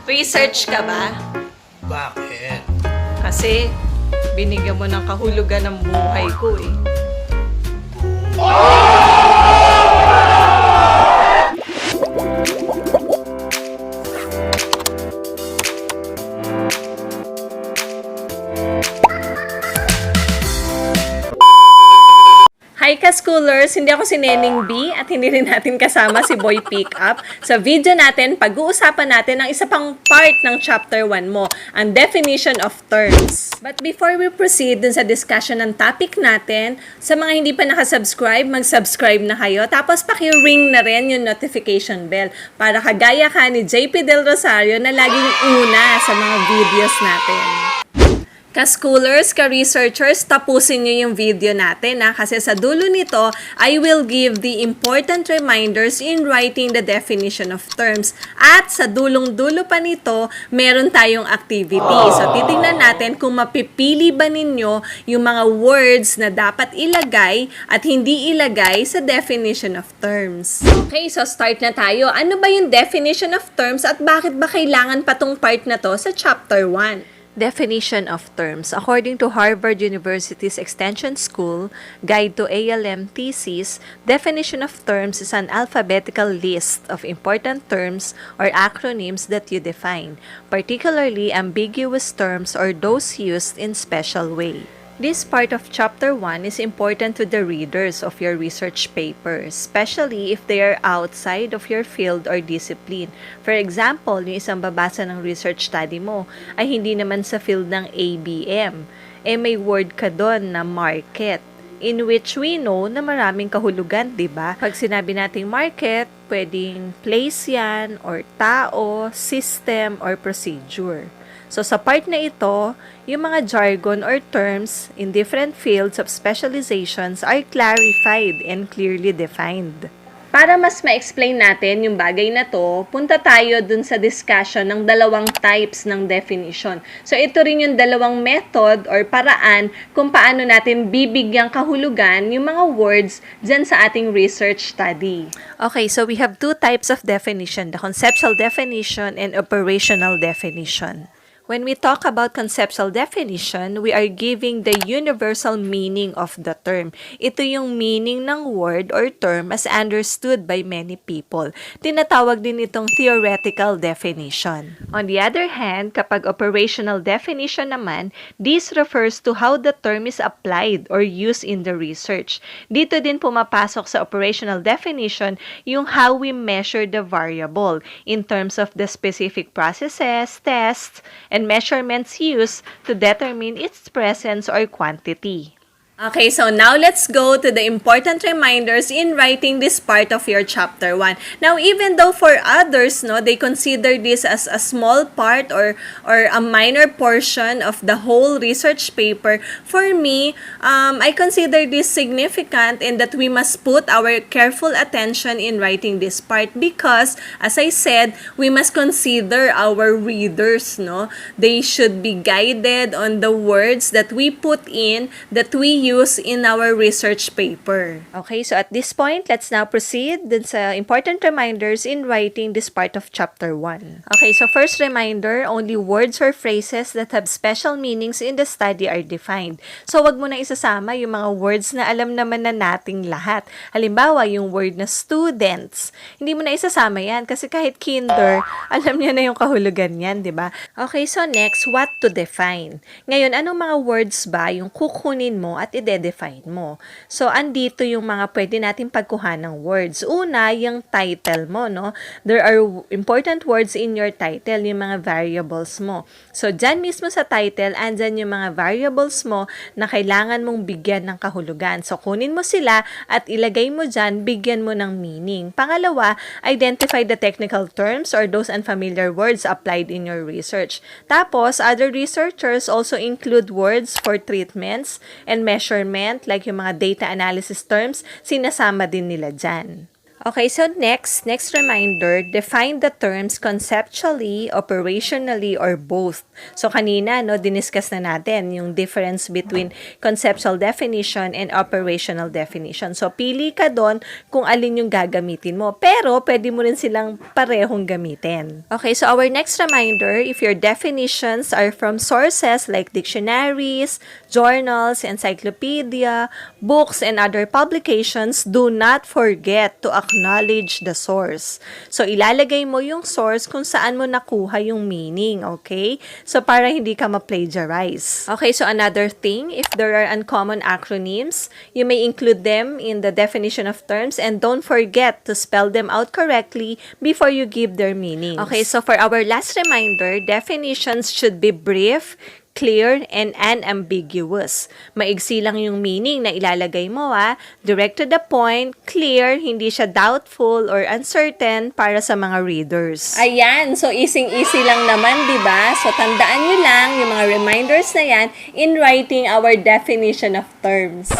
Research ka ba? Bakit? Kasi binigyan mo ng kahulugan ng buhay ko eh. Hi ka-schoolers! Hindi ako si Neneng B at hindi rin natin kasama si Boy Pickup. Sa video natin, pag-uusapan natin ang isa pang part ng Chapter 1 mo, ang definition of terms. But before we proceed dun sa discussion ng topic natin, sa mga hindi pa nakasubscribe, mag-subscribe na kayo. Tapos paki-ring na rin yung notification bell para kagaya ka ni JP Del Rosario na laging una sa mga videos natin. Ka-schoolers, ka-researchers, tapusin nyo yung video natin kasi sa dulo nito, I will give the important reminders in writing the definition of terms. At sa dulong-dulo pa nito, meron tayong activity. So, titingnan natin kung mapipili ba ninyo yung mga words na dapat ilagay at hindi ilagay sa definition of terms. Okay, so start na tayo. Ano ba yung definition of terms at bakit ba kailangan pa tong part na to sa Chapter 1? Definition of terms. According to Harvard University's Extension School, Guide to ALM Thesis, definition of terms is an alphabetical list of important terms or acronyms that you define, particularly ambiguous terms or those used in special way. This part of Chapter 1 is important to the readers of your research paper, especially if they are outside of your field or discipline. For example, yung isang babasa ng research study mo ay hindi naman sa field ng ABM. May word ka doon na market, in which we know na maraming kahulugan, di ba? Pag sinabi nating market, pwedeng place yan, or tao, system, or procedure. So, sa part na ito, yung mga jargon or terms in different fields of specializations are clarified and clearly defined. Para mas ma-explain natin yung bagay na to, punta tayo dun sa discussion ng dalawang types ng definition. So, ito rin yung dalawang method or paraan kung paano natin bibigyang kahulugan yung mga words dyan sa ating research study. Okay, so we have two types of definition, the conceptual definition and operational definition. When we talk about conceptual definition, we are giving the universal meaning of the term. Ito yung meaning ng word or term as understood by many people. Tinatawag din itong theoretical definition. On the other hand, kapag operational definition naman, this refers to how the term is applied or used in the research. Dito din pumapasok sa operational definition yung how we measure the variable in terms of the specific processes, tests, and measurements used to determine its presence or quantity. Okay, so now let's go to the important reminders in writing this part of your Chapter 1. Now, even though for others, no, they consider this as a small part or a minor portion of the whole research paper, for me, I consider this significant in that we must put our careful attention in writing this part because, as I said, we must consider our readers, no? They should be guided on the words that we put in, that we use in our research paper. Okay, so at this point, let's now proceed dun sa important reminders in writing this part of Chapter 1. Okay, so first reminder, only words or phrases that have special meanings in the study are defined. So wag mo na isasama yung mga words na alam naman na nating lahat. Halimbawa, yung word na students. Hindi mo na isasama yan kasi kahit kinder, alam niya na yung kahulugan yan, di ba? Okay, so next, what to define. Ngayon, anong mga words ba yung kukunin mo at i-define mo? So, andito yung mga pwede natin pagkuhan ng words. Una, yung title mo, no? There are important words in your title, yung mga variables mo. So, dyan mismo sa title, andyan yung mga variables mo na kailangan mong bigyan ng kahulugan. So, kunin mo sila at ilagay mo dyan, bigyan mo ng meaning. Pangalawa, identify the technical terms or those unfamiliar words applied in your research. Tapos, other researchers also include words for treatments and measurement, like yung mga data analysis terms, sinasama din nila dyan. Okay, so next reminder, define the terms conceptually, operationally, or both. So kanina, no, diniscuss na natin yung difference between conceptual definition and operational definition. So pili ka doon kung alin yung gagamitin mo. Pero pwede mo rin silang parehong gamitin. Okay, so our next reminder, if your definitions are from sources like dictionaries, journals, encyclopedia, books, and other publications, do not forget to acknowledge the source. So, ilalagay mo yung source kung saan mo nakuha yung meaning, okay? So, para hindi ka ma-plagiarize. Okay, so another thing, if there are uncommon acronyms, you may include them in the definition of terms and don't forget to spell them out correctly before you give their meanings. Okay, so for our last reminder, definitions should be brief, clear, and unambiguous. Maigsi lang yung meaning na ilalagay mo, direct to the point, clear, hindi siya doubtful or uncertain para sa mga readers. Ayan, so easy lang naman, di ba? So tandaan nyo lang yung mga reminders na yan in writing our definition of terms.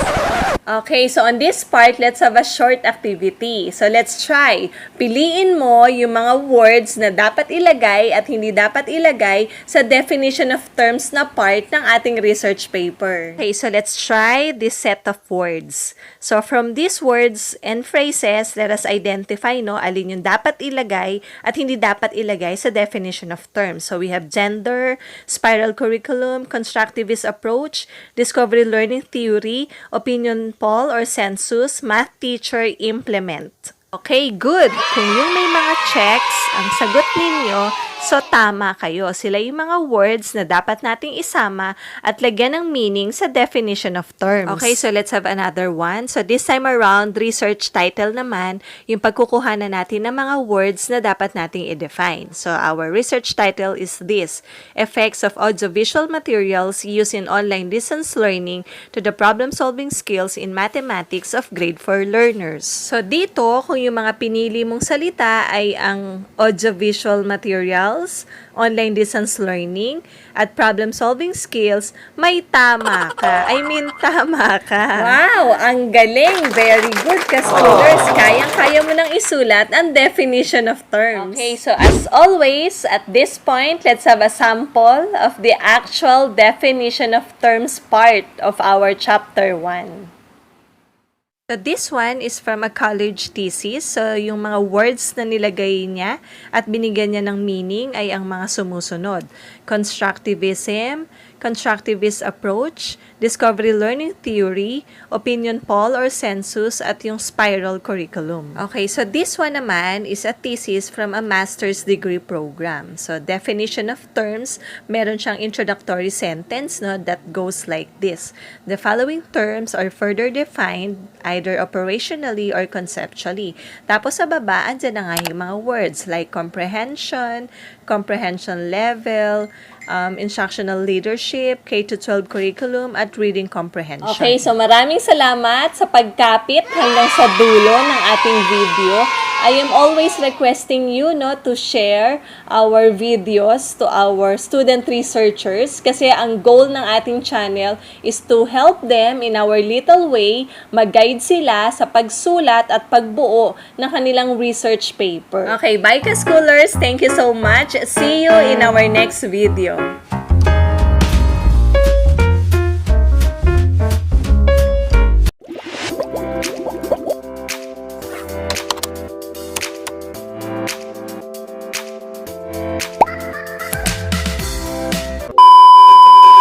Okay, so on this part, let's have a short activity. So let's try. Piliin mo yung mga words na dapat ilagay at hindi dapat ilagay sa definition of terms na part ng ating research paper. Okay, so let's try this set of words. So from these words and phrases, let us identify alin yung dapat ilagay at hindi dapat ilagay sa definition of terms. So we have gender, spiral curriculum, constructivist approach, discovery learning theory, opinion poll or census, math teacher, implement. Okay, good. Kung yung may mga checks, ang sagot ninyo, so tama kayo. Sila yung mga words na dapat nating isama at lagyan ng meaning sa definition of terms. Okay, so let's have another one. So this time around, research title naman, yung pagkukuhanan natin ng mga words na dapat nating i-define. So our research title is this: Effects of Audiovisual Materials Used in Online Distance Learning to the Problem-Solving Skills in Mathematics of Grade 4 Learners. So dito, kung yung mga pinili mong salita ay ang audiovisual materials, online distance learning, at problem-solving skills, may tama ka. Tama ka. Wow! Ang galing! Very good, ka-scholars. Kayang-kaya mo nang isulat ang definition of terms. Okay, so as always, at this point, let's have a sample of the actual definition of terms part of our chapter 1. So this one is from a college thesis. So yung mga words na nilagay niya at binigyan niya ng meaning ay ang mga sumusunod: constructivism, constructivist approach, discovery learning theory, opinion poll or census, at yung spiral curriculum. Okay, so this one naman is a thesis from a master's degree program. So definition of terms, meron siyang introductory sentence that goes like this: the following terms are further defined either operationally or conceptually. Tapos sa baba, andyan na nga yung mga words like comprehension, comprehension level, instructional leadership, K-12 curriculum, at reading comprehension. Okay, so maraming salamat sa pagkapit hanggang sa dulo ng ating video. I am always requesting you to share our videos to our student researchers kasi ang goal ng ating channel is to help them in our little way, mag-guide sila sa pagsulat at pagbuo ng kanilang research paper. Okay, bye ka-schoolers! Thank you so much! See you in our next video!